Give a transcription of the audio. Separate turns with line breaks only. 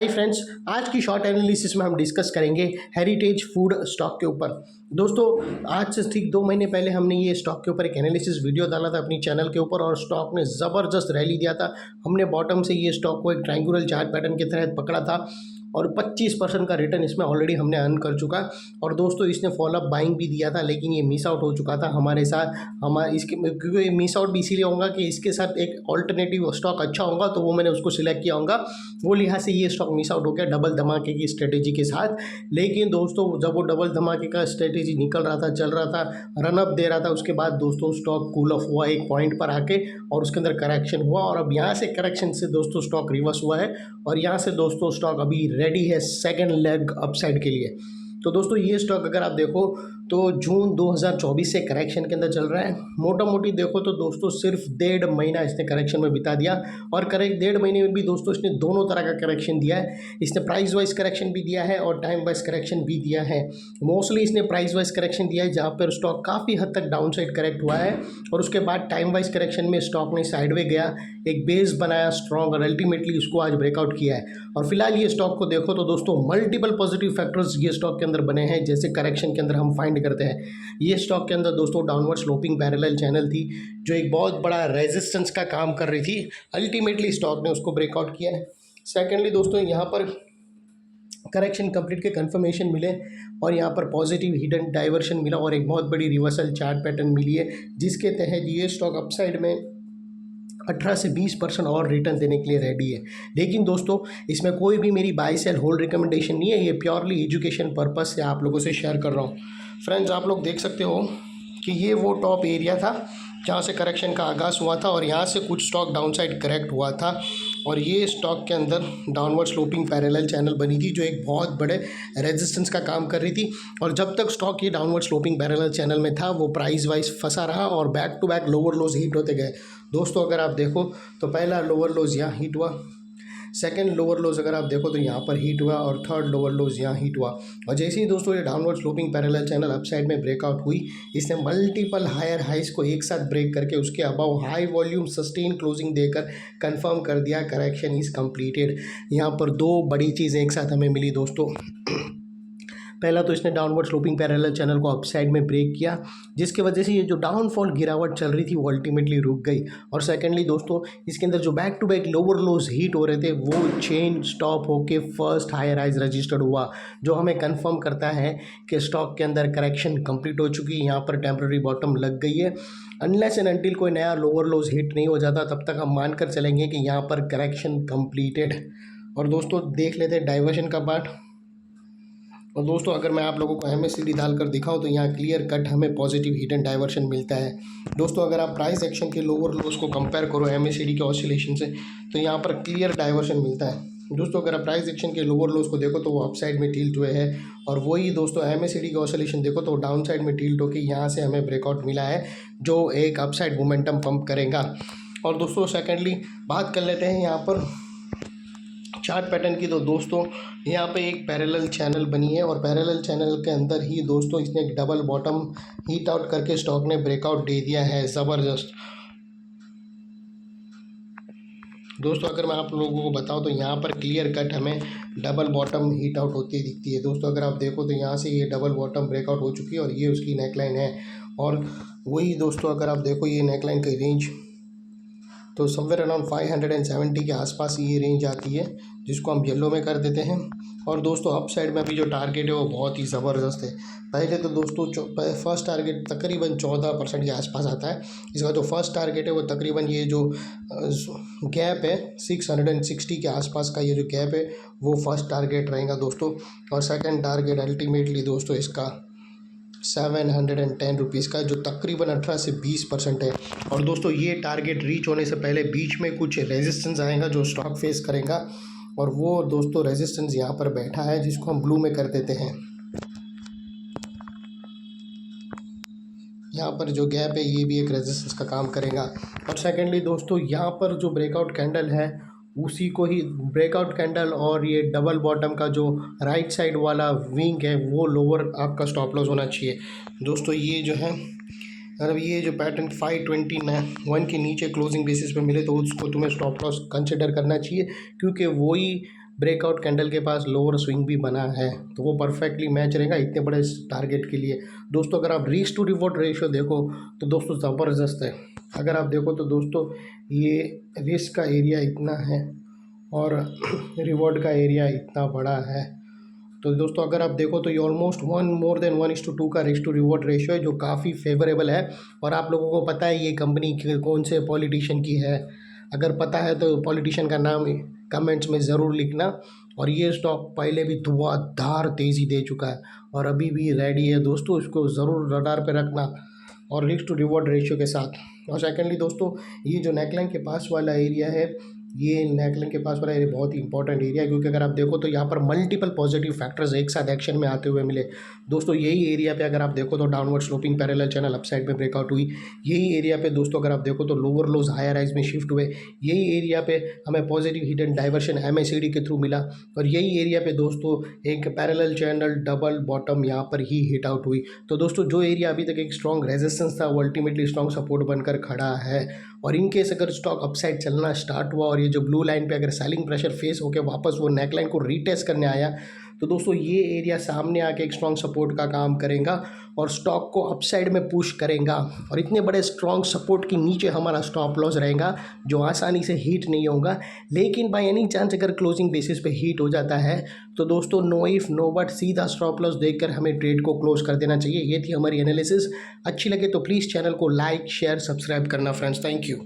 Hi friends, आज की short analysis में हम डिस्कस करेंगे हेरिटेज फूड स्टॉक के ऊपर। दोस्तों, आज से ठीक 2 महीने पहले हमने ये स्टॉक के ऊपर एक एनालिसिस वीडियो डाला था अपनी चैनल के ऊपर और स्टॉक ने ज़बरदस्त रैली दिया था। हमने बॉटम से ये स्टॉक को एक ट्रायंगुलर चार्ट पैटर्न के तहत पकड़ा था और 25% का रिटर्न इसमें ऑलरेडी हमने अर्न कर चुका। और दोस्तों, इसने फॉलोअप बाइंग भी दिया था, लेकिन ये मिस आउट हो चुका था हमारे साथ। इसके क्योंकि मिस आउट भी इसीलिए होगा कि इसके साथ एक ऑल्टरनेटिव स्टॉक अच्छा होगा, तो वो मैंने उसको सिलेक्ट किया होगा। वो लिहाज से ये स्टॉक मिस आउट हो गया डबल धमाके की स्ट्रेटेजी के साथ। लेकिन दोस्तों, जब वो डबल धमाके का स्ट्रेटेजी निकल रहा था, चल रहा था, रनअप दे रहा था, उसके बाद दोस्तों स्टॉक कूल ऑफ हुआ एक पॉइंट पर आके और उसके अंदर करेक्शन हुआ और अब यहाँ से करेक्शन से दोस्तों स्टॉक रिवर्स हुआ है और यहाँ से दोस्तों स्टॉक अभी रेडी है सेकेंड लेग अपसाइड के लिए। तो दोस्तों, ये स्टॉक अगर आप देखो तो जून 2024 से करेक्शन के अंदर चल रहा है। मोटा मोटी देखो तो दोस्तों सिर्फ 1.5 महीना इसने करेक्शन में बिता दिया और 1.5 महीने में भी दोस्तों इसने दोनों तरह का करेक्शन दिया है। इसने प्राइस वाइज करेक्शन भी दिया है और टाइम वाइज करेक्शन भी दिया है। मोस्टली इसने प्राइस वाइज करेक्शन दिया है, जहाँ पर स्टॉक काफ़ी हद तक डाउन साइड करेक्ट हुआ है और उसके बाद टाइम वाइज करेक्शन में स्टॉक ने साइडवे गया, एक बेस बनाया स्ट्रॉन्ग और अल्टीमेटली उसको आज ब्रेकआउट किया है। और फिलहाल ये स्टॉक को देखो तो दोस्तों मल्टीपल पॉजिटिव फैक्टर्स ये स्टॉक के अंदर बने हैं, जैसे करेक्शन के अंदर हम फाइंड करते हैं ये स्टॉक के अंदर दोस्तों डाउनवर्ड स्लोपिंग पैरेलल चैनल थी जो एक बहुत बड़ा रेजिस्टेंस का काम कर रही थी। अल्टीमेटली स्टॉक ने उसको ब्रेकआउट किया है। सेकेंडली दोस्तों, यहाँ पर करेक्शन कंप्लीट के कंफर्मेशन मिले और यहाँ पर पॉजिटिव हिडन डाइवर्शन मिला और एक बहुत बड़ी रिवर्सल चार्ट पैटर्न मिली है, जिसके तहत ये स्टॉक अपसाइड में 18 से 20% और रिटर्न देने के लिए रेडी है। लेकिन दोस्तों, इसमें कोई भी मेरी बाय सेल होल्ड रिकमेंडेशन नहीं है, ये प्योरली एजुकेशन पर्पस से आप लोगों से शेयर कर रहा हूँ। फ्रेंड्स, आप लोग देख सकते हो कि ये वो टॉप एरिया था जहाँ से करेक्शन का आगाज़ हुआ था और यहाँ से कुछ स्टॉक डाउनसाइड करेक्ट हुआ था और ये स्टॉक के अंदर डाउनवर्ड स्लोपिंग पैरेलल चैनल बनी थी जो एक बहुत बड़े रेजिस्टेंस का काम कर रही थी। और जब तक स्टॉक ये डाउनवर्ड स्लोपिंग पैरेलल चैनल में था वो प्राइस वाइज फंसा रहा और back to back lower lows hit होते गए। दोस्तों, अगर आप देखो तो पहला लोअर लोज यहाँ हिट हुआ, सेकंड लोअर लोज अगर आप देखो तो यहाँ पर हीट हुआ और थर्ड लोअर लोज यहाँ हीट हुआ। और जैसे ही दोस्तों ये downward sloping parallel channel upside में ब्रेकआउट हुई, इसने मल्टीपल हायर हाइस को एक साथ ब्रेक करके उसके above high volume sustain closing देकर कंफर्म कर दिया करेक्शन इज़ कंप्लीटेड। यहाँ पर दो बड़ी चीज़ एक साथ हमें मिली दोस्तों। पहला तो इसने डाउनवर्ड स्लोपिंग पैरेलल चैनल को अपसाइड में ब्रेक किया, जिसकी वजह से ये जो डाउनफॉल गिरावट चल रही थी वो अल्टीमेटली रुक गई। और सेकेंडली दोस्तों, इसके अंदर जो back to back lower lows hit हो रहे थे वो चेन स्टॉप होके फर्स्ट हायर हाइज रजिस्टर्ड हुआ, जो हमें कंफर्म करता है कि स्टॉक के अंदर करेक्शन कंप्लीट हो चुकी है। यहाँ पर टेम्प्रेरी बॉटम लग गई है। अनलेस एंड अनटिल कोई नया लोअर लोज हिट नहीं हो जाता, तब तक हम मानकर चलेंगे कि यहाँ पर करेक्शन कंप्लीटेड। और दोस्तों, देख लेते हैं डाइवर्शन का पार्ट। और दोस्तों, अगर मैं आप लोगों को MACD डालकर दिखाऊं तो यहाँ क्लियर कट हमें पॉजिटिव हिडन डाइवर्शन मिलता है। दोस्तों, अगर आप प्राइस एक्शन के लोअर लोज को कंपेयर करो MACD के ऑसिलेशन से तो यहाँ पर क्लियर डाइवर्शन मिलता है। दोस्तों, अगर आप प्राइस एक्शन के लोअर लोज को देखो तो वो अपसाइड में टिल्ट हुए हैं और वही दोस्तों MACD के ऑसिलेशन देखो तो डाउन साइड में टिल्ट होकर यहाँ से हमें ब्रेकआउट मिला है जो एक अपसाइड मोमेंटम पंप करेगा। और दोस्तों, सेकेंडली बात कर लेते हैं यहाँ पर चार्ट पैटर्न की। तो दोस्तों, यहाँ पे एक पैरेलल चैनल बनी है और पैरेलल चैनल के अंदर ही दोस्तों इसने एक डबल बॉटम हीट आउट करके स्टॉक ने ब्रेकआउट दे दिया है ज़बरदस्त। दोस्तों, अगर मैं आप लोगों को बताऊं तो यहाँ पर क्लियर कट हमें डबल बॉटम हीट आउट होती दिखती है। दोस्तों, अगर आप देखो तो यहाँ से ये डबल बॉटम ब्रेकआउट हो चुकी है और ये उसकी नेकलाइन है। और वही दोस्तों, अगर आप देखो ये नेकलाइन की रेंज तो समवेयर अराउंड 570 के आसपास ये रेंज आती है, जिसको हम येलो में कर देते हैं। और दोस्तों, अप साइड में अभी जो टारगेट है वो बहुत ही ज़बरदस्त है। पहले तो दोस्तों फर्स्ट टारगेट तकरीबन 14% के आसपास आता है। इसका जो फर्स्ट टारगेट है वो तकरीबन ये जो गैप है 660 के आसपास का, ये जो गैप है वो फर्स्ट टारगेट रहेगा दोस्तों। और सेकेंड टारगेट अल्टीमेटली दोस्तों इसका 710 रुपीज़ का, जो तकरीबन 18 से 20% है। और दोस्तों, ये टारगेट रीच होने से पहले बीच में कुछ रेजिस्टेंस आएगा जो स्टॉक फेस करेगा और वो दोस्तों रेजिस्टेंस यहाँ पर बैठा है, जिसको हम ब्लू में कर देते हैं। यहाँ पर जो गैप है ये भी एक रेजिस्टेंस का काम करेगा। और सेकेंडली दोस्तों, यहाँ पर जो ब्रेकआउट कैंडल है उसी को ही ब्रेकआउट कैंडल और ये डबल बॉटम का जो राइट साइड वाला विंग है वो लोअर आपका स्टॉप लॉस होना चाहिए। दोस्तों, ये जो है अगर ये जो पैटर्न 521 के नीचे क्लोजिंग बेसिस पे मिले तो उसको तुम्हें स्टॉप लॉस कंसिडर करना चाहिए, क्योंकि वही ब्रेकआउट कैंडल के पास लोअर स्विंग भी बना है, तो वो परफेक्टली मैच रहेगा इतने बड़े टारगेट के लिए। दोस्तों अगर आप रिस्क टू रिवॉर्ड रेशियो देखो तो दोस्तों ज़बरदस्त है। अगर आप देखो तो दोस्तों ये रिस्क का एरिया इतना है और रिवॉर्ड का एरिया इतना बड़ा है। तो दोस्तों अगर आप देखो तो ये ऑलमोस्ट मोर देन 1:2 का रिस्क टू रिवॉर्ड रेशियो है, जो काफ़ी फेवरेबल है। और आप लोगों को पता है ये कंपनी कौन से पॉलिटिशियन की है, अगर पता है तो पॉलिटिशियन का नाम कमेंट्स में ज़रूर लिखना। और ये स्टॉक पहले भी धुआंधार तेज़ी दे चुका है और अभी भी रेडी है दोस्तों, इसको ज़रूर रडार पे रखना और रिस्क टू रिवॉर्ड रेशियो के साथ। और सेकेंडली दोस्तों ये जो नेकलाइन के पास वाला एरिया है, ये नेकलाइन के पास वाला एरिया बहुत ही इंपॉर्टेंट एरिया है, क्योंकि अगर आप देखो तो यहाँ पर मल्टीपल पॉजिटिव फैक्टर्स एक साथ एक्शन में आते हुए मिले। दोस्तों यही एरिया पे अगर आप देखो तो downward sloping parallel channel upside में ब्रेकआउट हुई। यही एरिया पे दोस्तों अगर आप देखो तो लोअर लोज हायर हाइज में शिफ्ट हुए। यही एरिया पे हमें पॉजिटिव हिडन डाइवर्शन MACD के थ्रू मिला। और यही एरिया पे दोस्तों एक पैरेलल चैनल डबल बॉटम यहाँ पर ही हिट आउट हुई। तो दोस्तों जो एरिया अभी तक एक स्ट्रॉन्ग रेजिस्टेंस था वो अल्टीमेटली स्ट्रॉन्ग सपोर्ट बनकर खड़ा है। और इनकेस अगर स्टॉक अपसाइड चलना स्टार्ट हुआ और ये जो ब्लू लाइन पे अगर सेलिंग प्रेशर फेस होकर वापस वो नेकलाइन को रीटेस्ट करने आया, तो दोस्तों ये एरिया सामने आके एक स्ट्रॉन्ग सपोर्ट का काम करेगा और स्टॉक को अपसाइड में पुश करेगा। और इतने बड़े स्ट्रॉन्ग सपोर्ट के नीचे हमारा स्टॉप लॉस रहेगा जो आसानी से हीट नहीं होगा। लेकिन बाय एनी चांस अगर क्लोजिंग बेसिस पे हीट हो जाता है तो दोस्तों नो इफ नो बट सीधा स्टॉप लॉस देखकर हमें ट्रेड को क्लोज कर देना चाहिए। ये थी हमारी एनालिसिस। अच्छी लगे तो प्लीज़ चैनल को लाइक शेयर सब्सक्राइब करना फ्रेंड्स। Thank you.